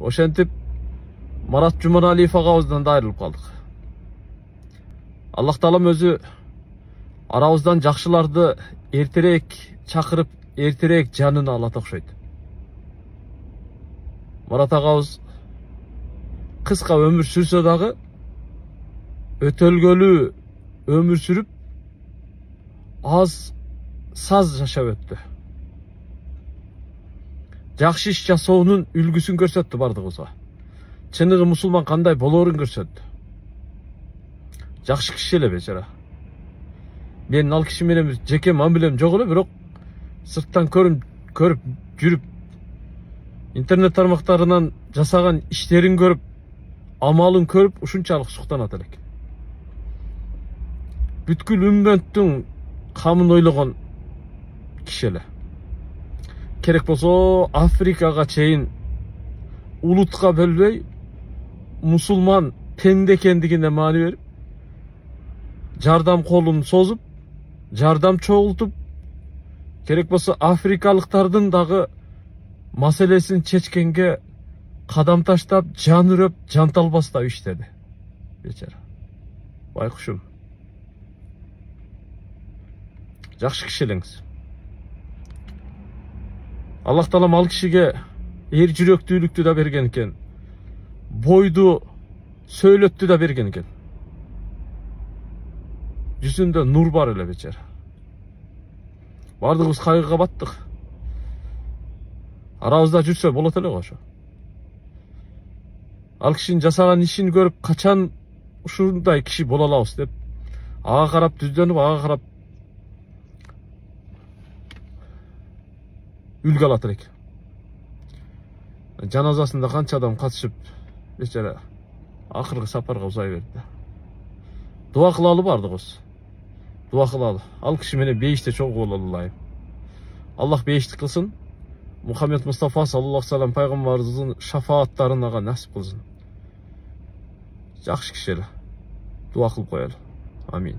Ошентип Марат Жуманалиев агабыздан да айрылып калдык. Аллах Таалам өзү арабыздан жакшыларды эртерээк чакырып, эртерээк жанын алат окшойт. Марат агабыз кыска өмүр сүрсө дагы өтөлгөлүү өмүр сүрүп, аз саз жашап өттү. Жакшы иш жасоонун үлгүсүн көрсөттү бардыгыбызга. Чыныгы мусулман кандай болоорун көрсөттү. Жакшы киши эле бечара. Мен ал киши менен жеке мамилем жок эле, бирок сырттан көрүп жүрүп, интернет тармактарынан жасаган иштерин көрүп, амалын көрүп, ушунчалык суктанат элек. Бүткүл үммөттүн камын ойлогон киши эле. Керек болсо Африкага чейин улутка бөлбөй, мусулман пенде экендигине маани берип, жардам колун созуп, жардам чогултуп, керек болсо африкалыктардын дагы маселесин чечкенге кадам таштап, жан үрөп, жанталбастап иштеди. Бечара. Байкушум. Жакшы киши элеңиз. Аллах Таалам ал кишиге эр жүрөктүүлүктү да берген экен. Бойду, сөйлөттү да берген экен. Жүзүндө нур бар эле бечара. Бардыгыбыз кайгыга баттык. Арабызда жүрсө болот эле го ошо. Ал кишинин жасаган ишин көрүп, качан ушундай киши боло алабыз деп, ага карап түздөнүп, ага карап үлгү алат элек. Жаназасында канча адам катышып, бечара акыркы сапарга узай берди. Дуа кылалы бардыгыбыз. Дуа кылалы. Ал киши менен бейиште чогуу боло алайын. Аллах бейиштик кылсын. Мухаммед Мустафа саллаллаху алейхи ва саллям пайгамбарыбыздын шафааттарын ага насип кылсын. Жакшы киши эле. Дуа кылып коелу. Амин.